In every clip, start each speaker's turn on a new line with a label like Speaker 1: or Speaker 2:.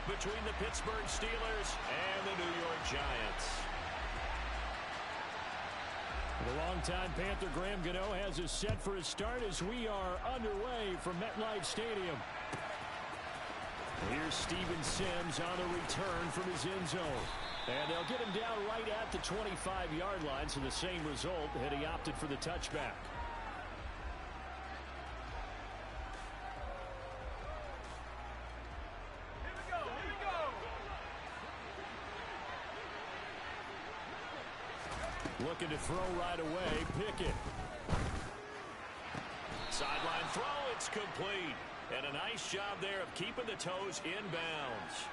Speaker 1: between the Pittsburgh Steelers and the New York Giants.
Speaker 2: The longtime Panther Graham Gano has us set for his start as we are underway from MetLife Stadium. Here's Steven Sims on the return from his end zone. And they'll get him down right at the 25-yard line, so the same result had he opted for the touchback. Looking to throw right away, Pickett.
Speaker 1: Sideline throw, it's complete. And a nice job there of keeping the toes inbounds.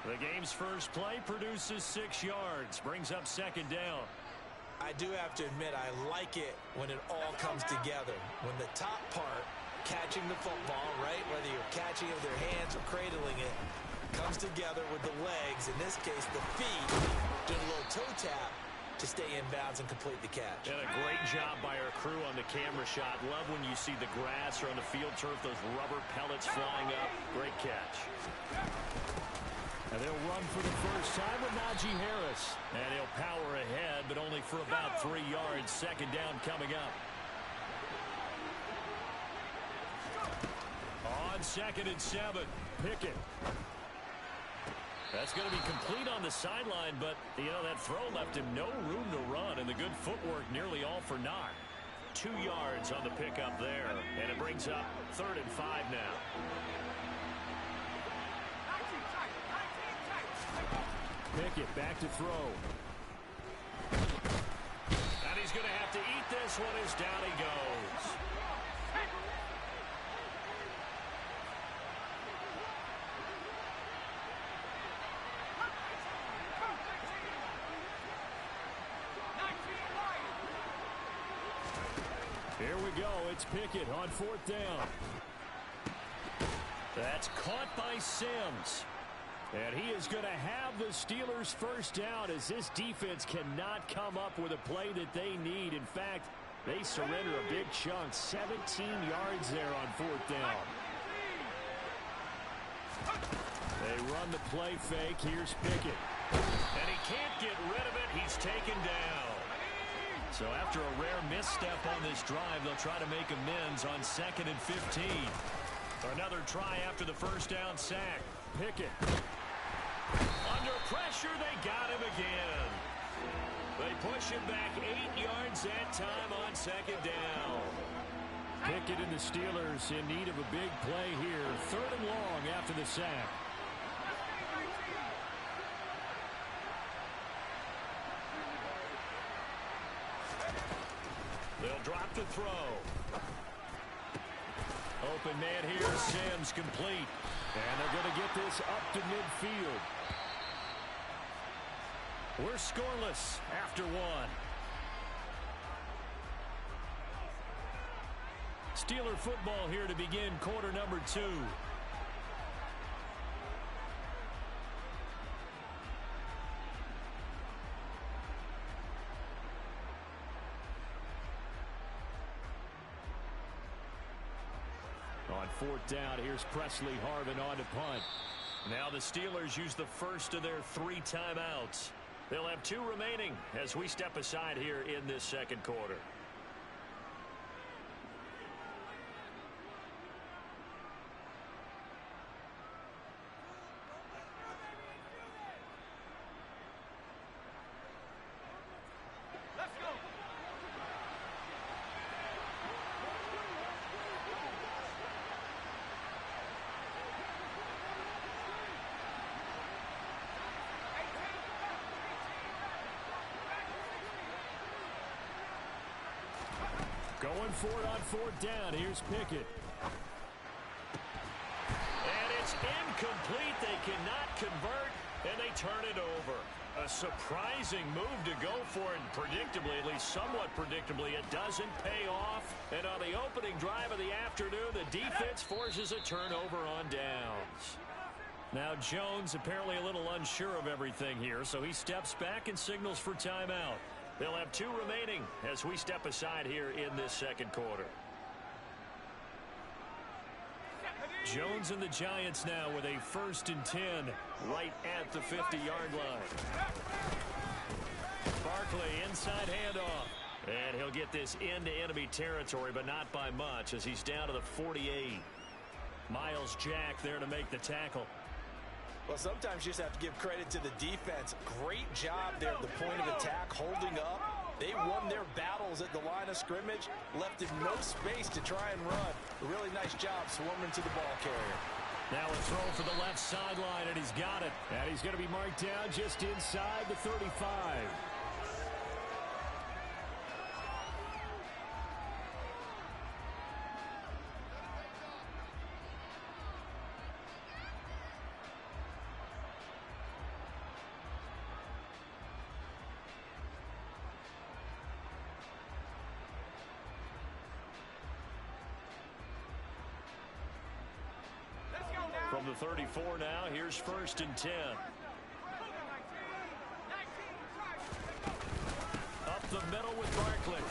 Speaker 1: The game's first play produces 6 yards, brings up second down.
Speaker 3: I do have to admit, I like it when it all comes together. When the top part, catching the football, right, whether you're catching it with your hands or cradling it, comes together with the legs, in this case the feet, doing a little toe tap to stay in bounds and complete the catch.
Speaker 1: And a great job by our crew on the camera shot. Love when you see the grass or on the field turf, those rubber pellets flying up. Great catch.
Speaker 2: And they'll run for the first time with Najee Harris.
Speaker 1: And he'll power ahead, but only for about 3 yards. Second down coming up.
Speaker 2: On 2nd and 7, Pickett.
Speaker 1: That's going to be complete on the sideline, but, you know, that throw left him no room to run, and the good footwork nearly all for naught. 2 yards on the pickup there, and it brings up 3rd and 5 now.
Speaker 2: Pickett back to throw.
Speaker 1: And he's going to have to eat this one as down he goes.
Speaker 2: Here we go. It's Pickett on 4th down.
Speaker 1: That's caught by Sims.
Speaker 2: And he is going to have the Steelers first down as this defense cannot come up with a play that they need. In fact, they surrender a big chunk. 17 yards there on 4th down. They run the play fake. Here's Pickett.
Speaker 1: And he can't get rid of it. He's taken down.
Speaker 2: So after a rare misstep on this drive, they'll try to make amends on 2nd and 15.
Speaker 1: Another try after the first down sack.
Speaker 2: Pickett.
Speaker 1: Under pressure, they got him again. They push him back 8 yards that time on 2nd down.
Speaker 2: Pickett and the Steelers in need of a big play here. 3rd and long after the sack.
Speaker 1: They'll drop the throw.
Speaker 2: Open man here, Sims complete. And they're going to get this up to midfield. We're scoreless after 1. Steeler football here to begin quarter number 2. On 4th down, here's Presley Harvin on to punt.
Speaker 1: Now the Steelers use the first of their 3 timeouts. They'll have 2 remaining as we step aside here in this second quarter.
Speaker 2: Going for it on 4th down. Here's Pickett.
Speaker 1: And it's incomplete. They cannot convert, and they turn it over. A surprising move to go for it, and predictably, at least somewhat predictably, it doesn't pay off. And on the opening drive of the afternoon, the defense forces a turnover on downs.
Speaker 2: Now Jones apparently a little unsure of everything here, so he steps back and signals for timeout.
Speaker 1: They'll have 2 remaining as we step aside here in this second quarter.
Speaker 2: Jones and the Giants now with a 1st and 10 right at the 50-yard line. Barkley inside handoff. And he'll get this into enemy territory, but not by much as he's down to the 48. Miles Jack there to make the tackle.
Speaker 3: Well, sometimes you just have to give credit to the defense. Great job there at the point of attack, holding up. They won their battles at the line of scrimmage, left him no space to try and run. A really nice job swarming to the ball carrier.
Speaker 2: Now a throw for the left sideline, and he's got it. And he's going to be marked down just inside the 35. From the 34 now, here's 1st and 10. Up the middle with Barkley.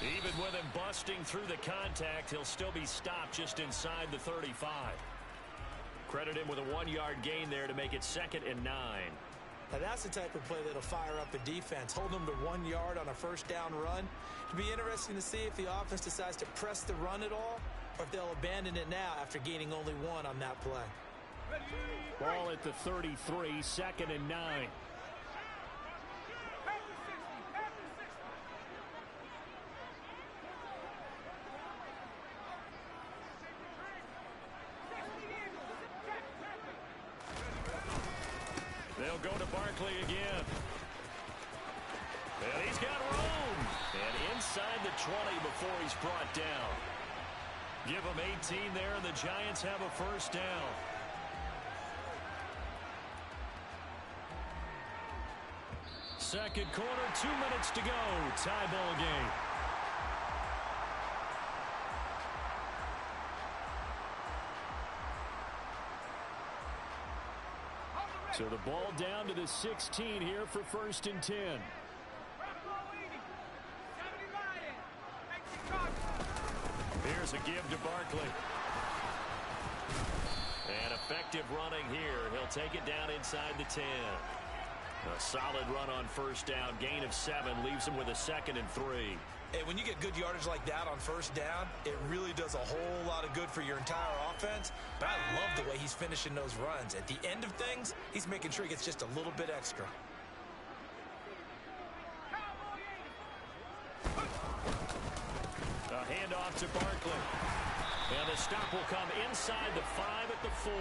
Speaker 2: Even with him busting through the contact, he'll still be stopped just inside the 35. Credit him with a 1-yard gain there to make it 2nd and 9.
Speaker 3: Now that's the type of play that'll fire up a defense. Hold them to 1 yard on a 1st down run. It'll be interesting to see if the offense decides to press the run at all, or if they'll abandon it now after gaining only 1 on that play.
Speaker 2: Ball at the 33, 2nd and 9. They'll go to Barkley again. And he's got room. And inside the 20 before he's brought down. Give him 18 there, and the Giants have a 1st down. Second quarter, 2 minutes to go. Tie ball game. So the ball down to the 16 here for 1st and 10. Here's a give to Barkley. And effective running here. He'll take it down inside the 10. A solid run on 1st down. Gain of 7 leaves him with a 2nd and 3.
Speaker 3: Hey, when you get good yardage like that on 1st down, it really does a whole lot of good for your entire offense. But I love the way he's finishing those runs. At the end of things, he's making sure he gets just a little bit extra.
Speaker 2: A handoff to Barkley. And the stop will come inside the 5 at the 4.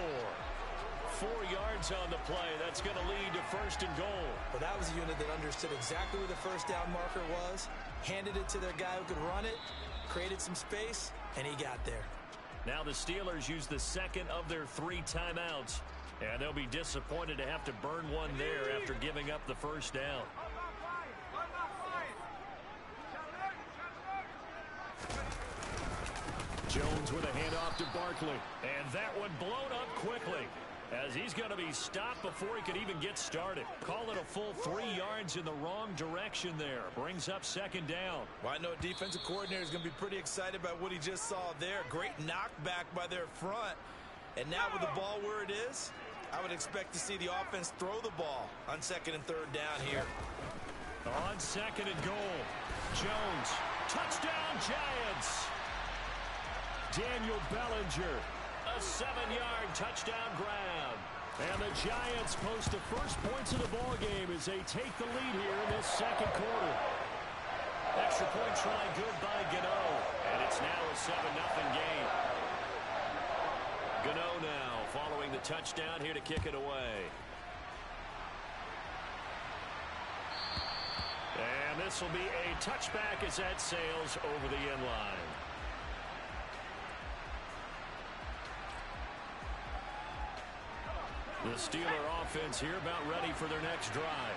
Speaker 2: 4 yards on the play. That's going to lead to 1st and goal.
Speaker 3: Well, that was a unit that understood exactly where the 1st down marker was, handed it to their guy who could run it, created some space, and he got there.
Speaker 2: Now the Steelers use the 2nd of their 3 timeouts, and they'll be disappointed to have to burn one there after giving up the 1st down. Jones with a handoff to Barkley, and that one blown up quickly, as he's going to be stopped before he could even get started. Call it a full 3 yards in the wrong direction there. Brings up 2nd down.
Speaker 3: Well, I know a defensive coordinator is going to be pretty excited about what he just saw there. Great knockback by their front. And now with the ball where it is, I would expect to see the offense throw the ball on 2nd and 3rd down here.
Speaker 2: On 2nd and goal, Jones. Touchdown, Giants! Daniel Bellinger. A 7-yard touchdown grab. And the Giants post the first points of the ball game as they take the lead here in this 2nd quarter. Extra point try good by Gano. And it's now a 7-0 game. Gano now following the touchdown here to kick it away. And this will be a touchback as that sails over the end line. The Steeler offense here about ready for their next drive.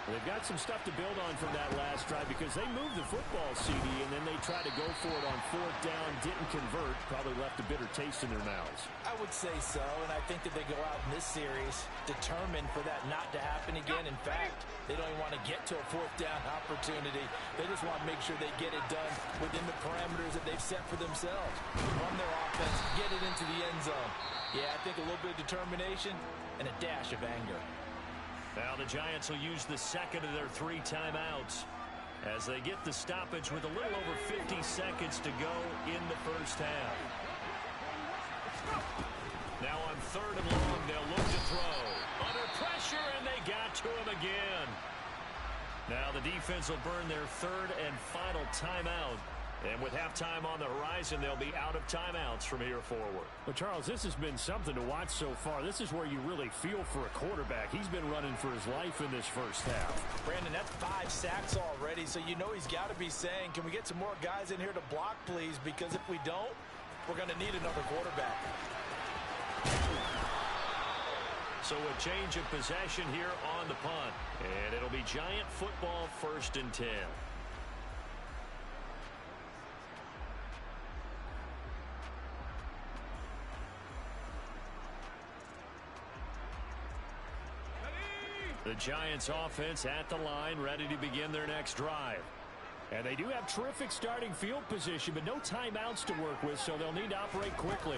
Speaker 2: They've got some stuff to build on from that last drive because they moved the football, CD, and then they tried to go for it on 4th down, didn't convert, probably left a bitter taste in their mouths.
Speaker 3: I would say so, and I think that they go out in this series determined for that not to happen again. In fact, they don't even want to get to a 4th down opportunity. They just want to make sure they get it done within the parameters that they've set for themselves. Run their offense, get it into the end zone. Yeah, I think a little bit of determination and a dash of anger.
Speaker 1: Now the Giants will use the second of their 3 timeouts as they get the stoppage with a little over 50 seconds to go in the first half. Now on 3rd and long, they'll look to throw. Under pressure, and they got to him again. Now the defense will burn their 3rd and final timeout. And with halftime on the horizon, they'll be out of timeouts from here forward.
Speaker 2: Well, Charles, this has been something to watch so far. This is where you really feel for a quarterback. He's been running for his life in this first half.
Speaker 3: Brandon, that's 5 sacks already, so you know he's got to be saying, can we get some more guys in here to block, please? Because if we don't, we're going to need another quarterback.
Speaker 1: So a change of possession here on the punt. And it'll be Giant football, 1st and 10. The Giants offense at the line, ready to begin their next drive.
Speaker 2: And they do have terrific starting field position, but no timeouts to work with, so they'll need to operate quickly.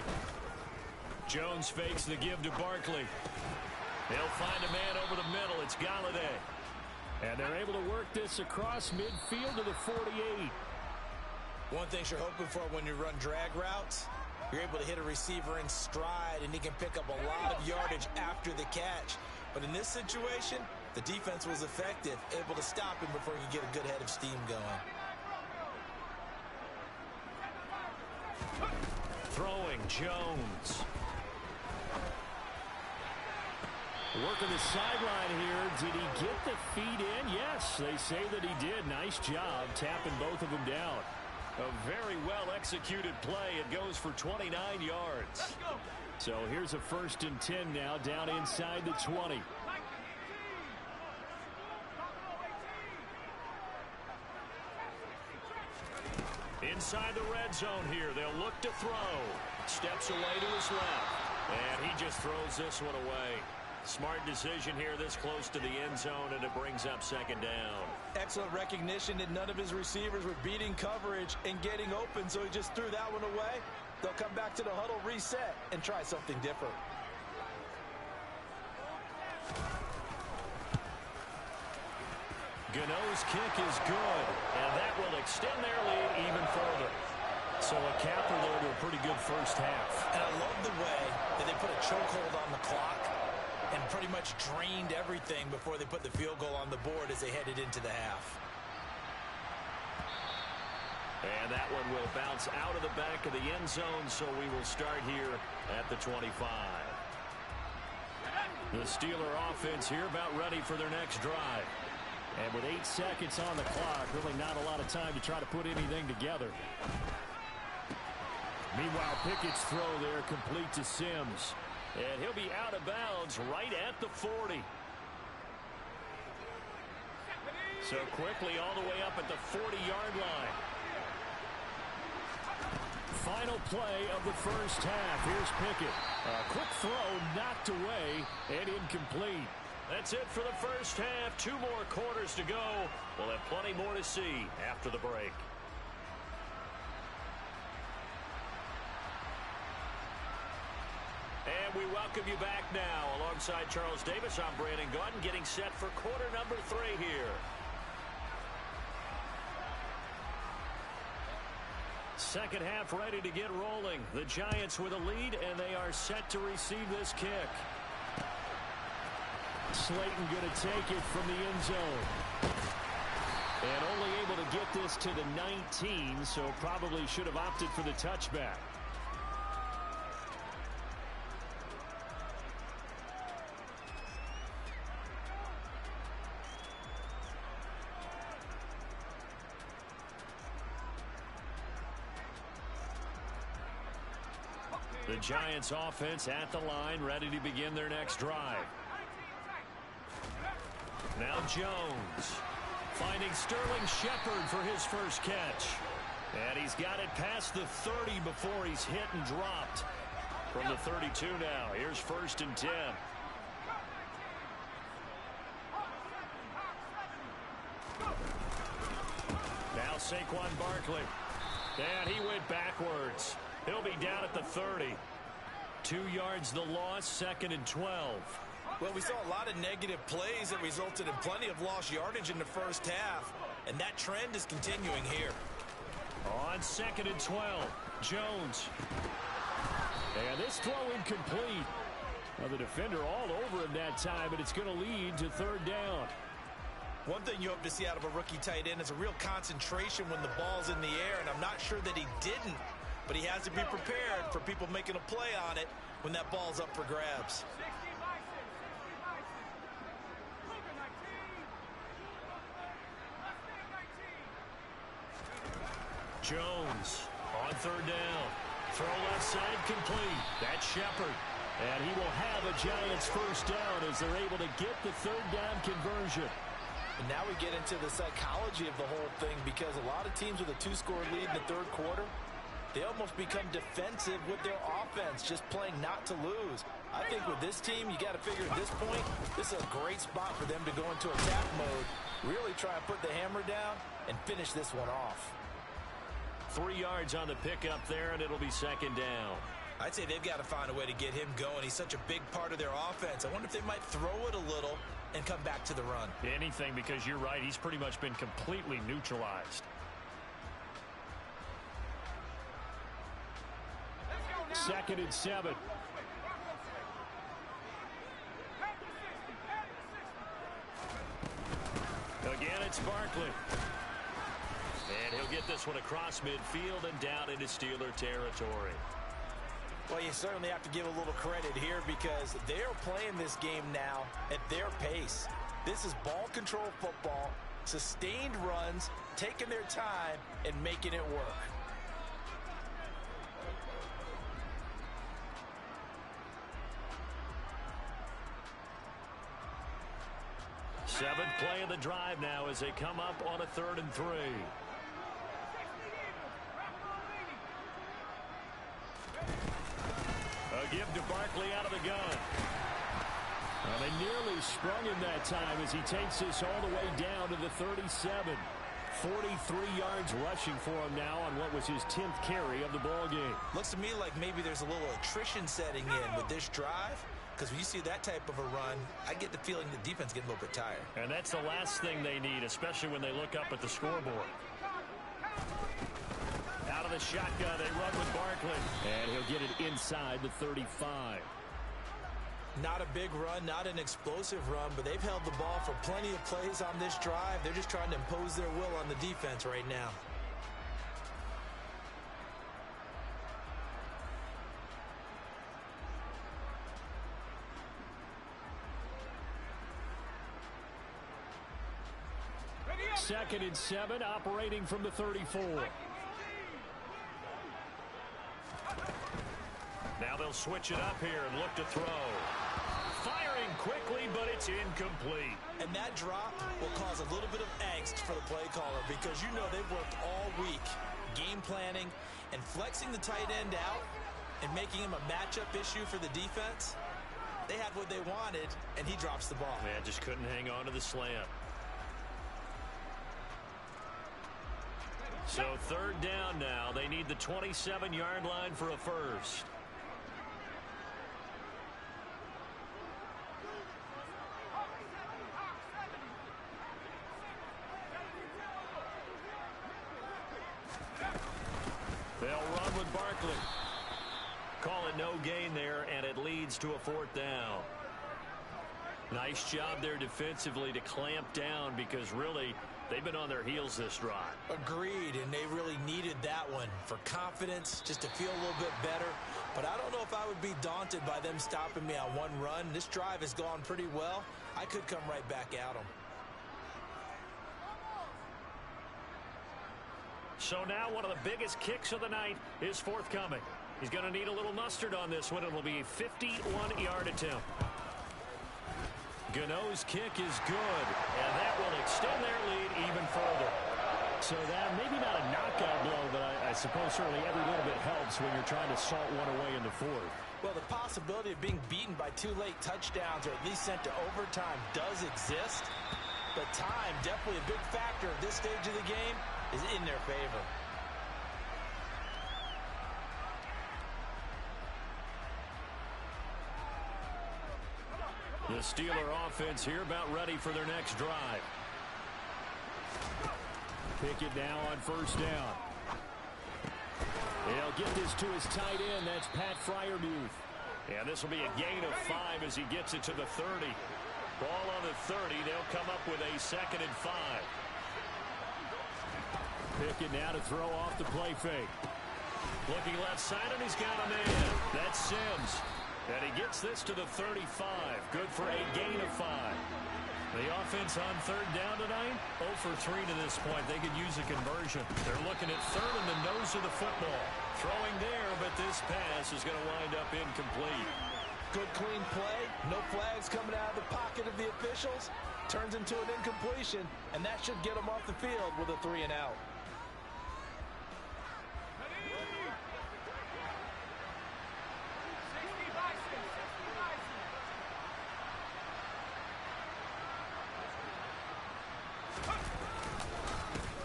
Speaker 1: Jones fakes the give to Barkley. They'll find a man over the middle. It's Galladay.
Speaker 2: And they're able to work this across midfield to the 48.
Speaker 3: One thing you're hoping for when you run drag routes, you're able to hit a receiver in stride, and he can pick up a lot of yardage after the catch. But in this situation, the defense was effective, able to stop him before he could get a good head of steam going.
Speaker 1: Throwing, Jones.
Speaker 2: Working the sideline here. Did he get the feet in? Yes, they say that he did. Nice job tapping both of them down.
Speaker 1: A very well-executed play. It goes for 29 yards.
Speaker 2: Let's go. So here's a 1st and 10 now, down inside the 20.
Speaker 1: Inside the red zone here. They'll look to throw. Steps away to his left. And he just throws this one away. Smart decision here this close to the end zone, and it brings up 2nd down.
Speaker 3: Excellent recognition that none of his receivers were beating coverage and getting open, so he just threw that one away. They'll come back to the huddle, reset, and try something different.
Speaker 1: Gano's kick is good, and that will extend their lead even further. So a capper there to a pretty good first half.
Speaker 3: And I love the way that they put a chokehold on the clock and pretty much drained everything before they put the field goal on the board as they headed into the half.
Speaker 1: And that one will bounce out of the back of the end zone, so we will start here at the 25. The Steeler offense here about ready for their next drive.
Speaker 2: And with 8 seconds on the clock, really not a lot of time to try to put anything together. Meanwhile, Pickett's throw there complete to Sims.
Speaker 1: And he'll be out of bounds right at the 40. So quickly all the way up at the 40-yard line.
Speaker 2: Final play of the first half. Here's Pickett. A quick throw knocked away and incomplete.
Speaker 1: That's it for the first half. 2 more quarters to go. We'll have plenty more to see after the break. And we welcome you back now. Alongside Charles Davis, I'm Brandon Gaudin, getting set for quarter number 3 here. Second half ready to get rolling. The Giants with a lead, and they are set to receive this kick.
Speaker 2: Slayton going to take it from the end zone. And only able to get this to the 19, so probably should have opted for the touchback.
Speaker 1: The Giants offense at the line, ready to begin their next drive.
Speaker 2: Now Jones finding Sterling Shepard for his first catch. And he's got it past the 30 before he's hit and dropped. From the 32 now, here's 1st and 10. Now Saquon Barkley. And he went backwards. He'll be down at the 30. 2 yards the loss, 2nd and 12.
Speaker 3: Well, we saw a lot of negative plays that resulted in plenty of lost yardage in the first half, and that trend is continuing here.
Speaker 2: On 2nd and 12, Jones. And this throw incomplete. Well, the defender all over him that time, but it's going to lead to 3rd down.
Speaker 3: One thing you hope to see out of a rookie tight end is a real concentration when the ball's in the air, and I'm not sure that he didn't, but he has to be prepared for people making a play on it when that ball's up for grabs.
Speaker 2: Jones on 3rd down. Throw left side complete. That's Shepard. And he will have a Giants first down as they're able to get the 3rd down conversion.
Speaker 3: And now we get into the psychology of the whole thing, because a lot of teams with a 2-score lead in the 3rd quarter, they almost become defensive with their offense, just playing not to lose. I think with this team, you got to figure at this point, this is a great spot for them to go into attack mode, really try and put the hammer down and finish this one off.
Speaker 2: 3 yards on the pickup there, and it'll be 2nd down.
Speaker 3: I'd say they've got to find a way to get him going. He's such a big part of their offense. I wonder if they might throw it a little and come back to the run.
Speaker 2: Anything, because you're right. He's pretty much been completely neutralized. 2nd and 7. Again, it's Barkley. And he'll get this one across midfield and down into Steeler territory.
Speaker 3: Well, you certainly have to give a little credit here, because they're playing this game now at their pace. This is ball control football, sustained runs, taking their time and making it work.
Speaker 2: Seventh play of the drive now as they come up on a 3rd and 3. A give to Barkley out of the gun. Well, they nearly sprung him that time as he takes this all the way down to the 37. 43 yards rushing for him now on what was his 10th carry of the ball game.
Speaker 3: Looks to me like maybe there's a little attrition setting in with this drive, because when you see that type of a run, I get the feeling the defense getting a little bit tired.
Speaker 2: And that's the last thing they need, especially when they look up at the scoreboard. Out of the shotgun, they run with Barkley. And he'll get it inside the 35.
Speaker 3: Not a big run, not an explosive run, but they've held the ball for plenty of plays on this drive. They're just trying to impose their will on the defense right now.
Speaker 2: Second and 7, operating from the 34. Now they'll switch it up here and look to throw. Firing quickly, but it's incomplete.
Speaker 3: And that drop will cause a little bit of angst for the play caller, because you know they've worked all week game planning and flexing the tight end out and making him a matchup issue for the defense. They had what they wanted, and he drops the ball.
Speaker 2: Man, just couldn't hang on to the slant. So 3rd down now. They need the 27-yard line for a first. They'll run with Barkley. Call it no gain there, and it leads to a 4th down. Nice job there defensively to clamp down, because really they've been on their heels this drive.
Speaker 3: Agreed, and they really needed that one for confidence, just to feel a little bit better. But I don't know if I would be daunted by them stopping me on one run. This drive has gone pretty well. I could come right back at them.
Speaker 2: So now one of the biggest kicks of the night is forthcoming. He's going to need a little mustard on this one. It will be a 51-yard attempt.
Speaker 1: Gano's kick is good, and that will extend their lead even further.
Speaker 2: So that maybe not a knockout blow, but I suppose certainly every little bit helps when you're trying to salt one away in the fourth.
Speaker 3: Well, the possibility of being beaten by 2 late touchdowns or at least sent to overtime does exist. But time, definitely a big factor at this stage of the game, is in their favor.
Speaker 1: The Steeler offense here about ready for their next drive.
Speaker 2: Pickett now on first down. He'll get this to his tight end. That's Pat Freiermuth.
Speaker 1: And this will be a gain of 5 as he gets it to the 30. Ball on the 30. They'll come up with a 2nd and 5.
Speaker 2: Pickett now to throw off the play fake.
Speaker 1: Looking left side, and he's got a man. That's Sims. And he gets this to the 35. Good for a gain of 5. The offense on 3rd down tonight, 0 for 3 to this point. They could use a conversion. They're looking at 3rd in the nose of the football. Throwing there, but this pass is going to wind up incomplete.
Speaker 3: Good clean play. No flags coming out of the pocket of the officials. Turns into an incompletion, and that should get them off the field with a 3 and out.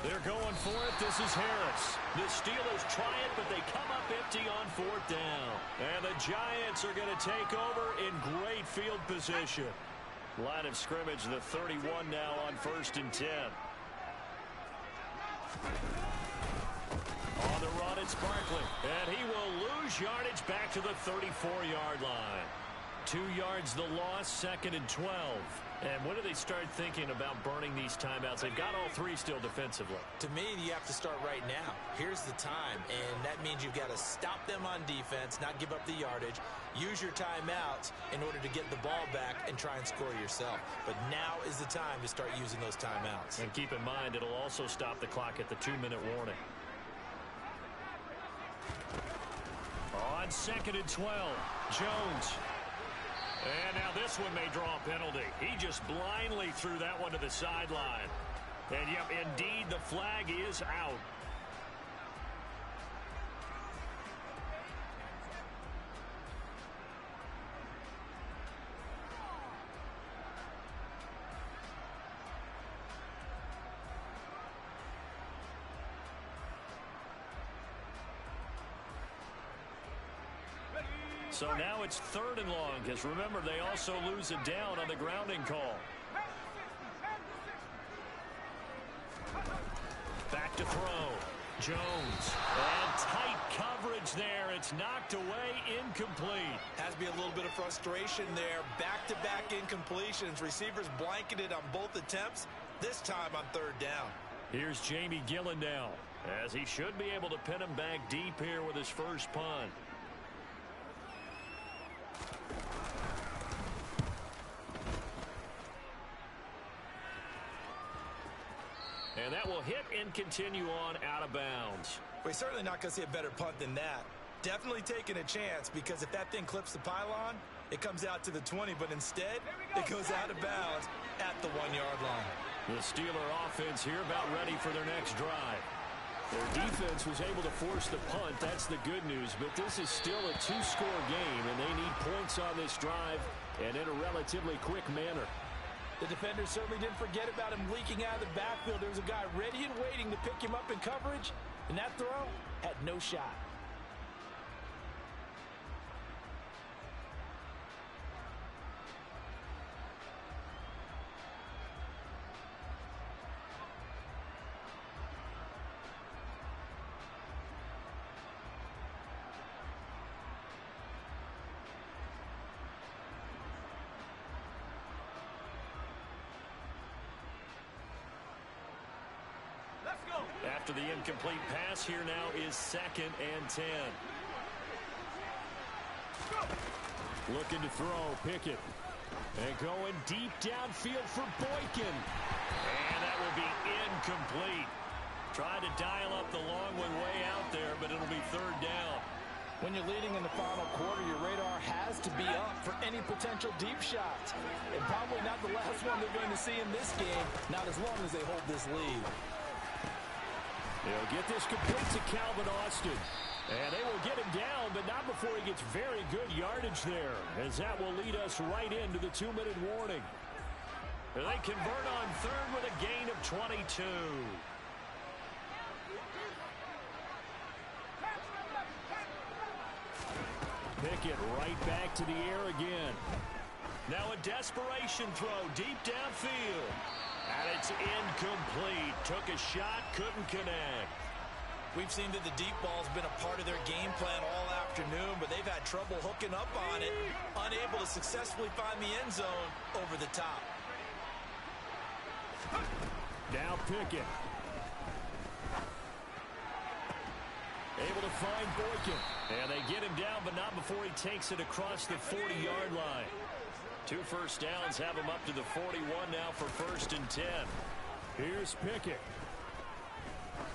Speaker 1: They're going for it. This is Harris. The Steelers try it, but they come up empty on 4th down. And the Giants are going to take over in great field position. Line of scrimmage, the 31 now on 1st and 10. On the run, it's Barkley. And he will lose yardage back to the 34-yard line. 2 yards the loss, 2nd and 12. And when do they start thinking about burning these timeouts? They've got all 3 still defensively.
Speaker 3: To me, you have to start right now. Here's the time, and that means you've got to stop them on defense, not give up the yardage, use your timeouts in order to get the ball back and try and score yourself. But now is the time to start using those timeouts.
Speaker 1: And keep in mind, it'll also stop the clock at the 2-minute warning. On 2nd and 12, Jones. And now this one may draw a penalty. He just blindly threw that one to the sideline. And, yep, indeed, the flag is out. So now it's 3rd and long, because remember, they also lose it down on the grounding call. Back to throw. Jones. And tight coverage there. It's knocked away, incomplete.
Speaker 3: Has to be a little bit of frustration there. Back-to-back incompletions. Receivers blanketed on both attempts, this time on 3rd down.
Speaker 1: Here's Jamie Gillen now, as he should be able to pin him back deep here with his first punt. And that will hit and continue on out of bounds.
Speaker 3: We're certainly not going to see a better punt than that. Definitely taking a chance, because if that thing clips the pylon, it comes out to the 20, but instead it goes out of bounds at the 1-yard line.
Speaker 1: The Steeler offense here about ready for their next drive.
Speaker 2: Their defense was able to force the punt. That's the good news, but this is still a 2-score game, and they need points on this drive and in a relatively quick manner.
Speaker 3: The defenders certainly didn't forget about him leaking out of the backfield. There was a guy ready and waiting to pick him up in coverage, and that throw had no shot.
Speaker 1: After the incomplete pass, here now is 2nd and 10.
Speaker 2: Looking to throw, Pickett. And going deep downfield for Boykin.
Speaker 1: And that will be incomplete. Tried to dial up the long one way out there, but it'll be 3rd down.
Speaker 4: When you're leading in the final quarter, your radar has to be up for any potential deep shots. And probably not the last one they're going to see in this game, not as long as they hold this lead.
Speaker 2: They'll get this complete to Calvin Austin. And they will get him down, but not before he gets very good yardage there, as that will lead us right into the 2-minute warning. And they convert on third with a gain of 22. Pickett right back to the air again. Now a desperation throw deep downfield. And it's incomplete. Took a shot, couldn't connect.
Speaker 3: We've seen that the deep ball's been a part of their game plan all afternoon, but they've had trouble hooking up on it, unable to successfully find the end zone over the top.
Speaker 2: Now Pickett. Able to find Boykin. And they get him down, but not before he takes it across the 40-yard line. 2 first downs have him up to the 41 now for 1st and 10. Here's Pickett.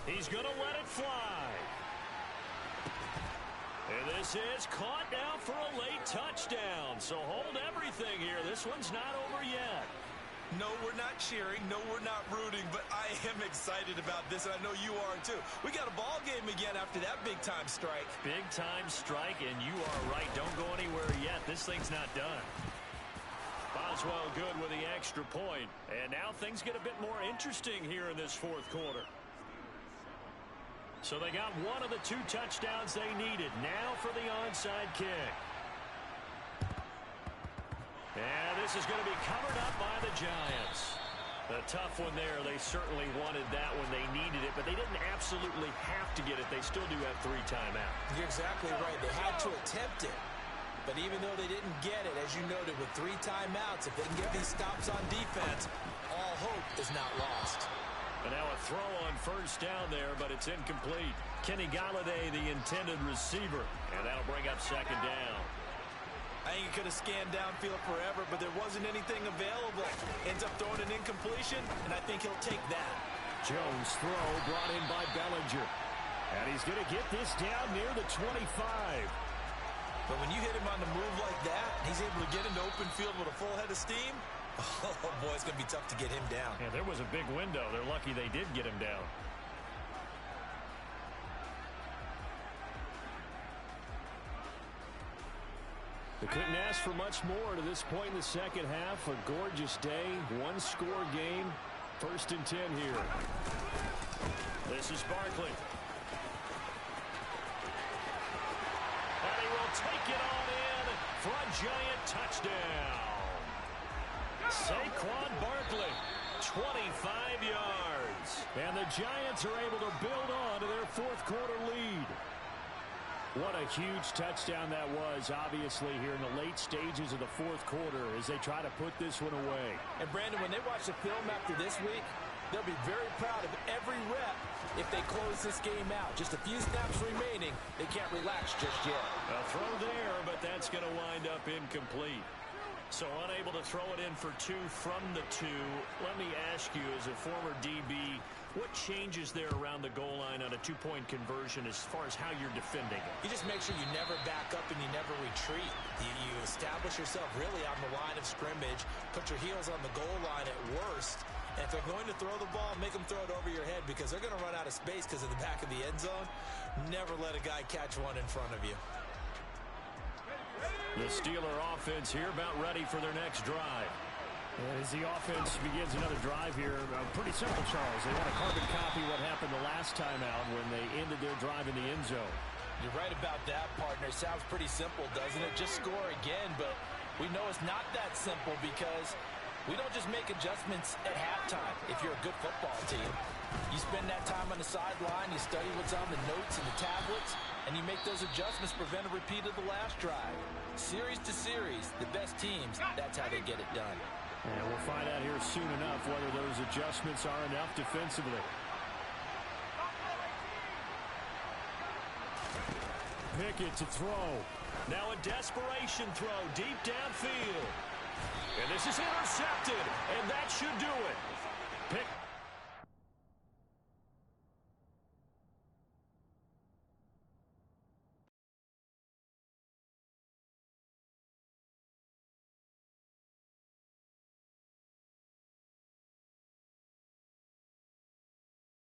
Speaker 2: He's going to let it fly. And this is caught now for a late touchdown. So hold everything here. This one's not over yet.
Speaker 3: No, we're not cheering. No, we're not rooting. But I am excited about this, and I know you are too. We got a ball game again after that big-time strike.
Speaker 1: Big-time strike, and you are right. Don't go anywhere yet. This thing's not done. Boswell good with the extra point. And now things get a bit more interesting here in this 4th quarter. So they got one of the 2 touchdowns they needed. Now for the onside kick. And this is going to be covered up by the Giants. A tough one there. They certainly wanted that when they needed it, but they didn't absolutely have to get it. They still do have 3 timeouts.
Speaker 3: You're exactly right. They had to attempt it. But even though they didn't get it, as you noted, with 3 timeouts, if they can get these stops on defense, all hope is not lost.
Speaker 2: And now a throw on 1st down there, but it's incomplete. Kenny Galladay, the intended receiver. And that'll bring up 2nd down.
Speaker 3: I think he could have scanned downfield forever, but there wasn't anything available. Ends up throwing an incompletion, and I think he'll take that.
Speaker 2: Jones' throw brought in by Bellinger. And he's going to get this down near the 25.
Speaker 3: But when you hit him on the move like that, he's able to get into open field with a full head of steam. Oh, boy, it's going to be tough to get him down.
Speaker 2: Yeah, there was a big window. They're lucky they did get him down. They couldn't ask for much more to this point in the 2nd half. A gorgeous day, 1-score game. 1st and 10 here. This is Barkley. And he will take it on in for a Giant touchdown. Saquon Barkley, 25 yards. And the Giants are able to build on to their 4th quarter lead. What a huge touchdown that was, obviously, here in the late stages of the 4th quarter as they try to put this one away.
Speaker 4: And, Brandon, when they watch the film after this week, they'll be very proud of every rep if they close this game out. Just a few snaps remaining. They can't relax just yet.
Speaker 2: A throw there, but that's going to wind up incomplete. So unable to throw it in for 2 from the 2. Let me ask you, as a former DB, what changes there around the goal line on a 2-point conversion as far as how you're defending it?
Speaker 3: You just make sure you never back up and you never retreat. You establish yourself really on the line of scrimmage, put your heels on the goal line at worst, and if they're going to throw the ball, make them throw it over your head because they're going to run out of space because of the back of the end zone. Never let a guy catch one in front of you.
Speaker 2: The Steeler offense here about ready for their next drive. And as the offense begins another drive here, pretty simple, Charles. They want to carbon copy what happened the last time out when they ended their drive in the end zone.
Speaker 4: You're right about that, partner. Sounds pretty simple, doesn't it? Just score again, but we know it's not that simple because we don't just make adjustments at halftime if you're a good football team. You spend that time on the sideline, you study what's on the notes and the tablets, and you make those adjustments, prevent a repeat of the last drive. Series to series, the best teams, that's how they get it done.
Speaker 2: And we'll find out here soon enough whether those adjustments are enough defensively. Pickett to throw. Now a desperation throw deep downfield. And this is intercepted, and that should do it. Pickett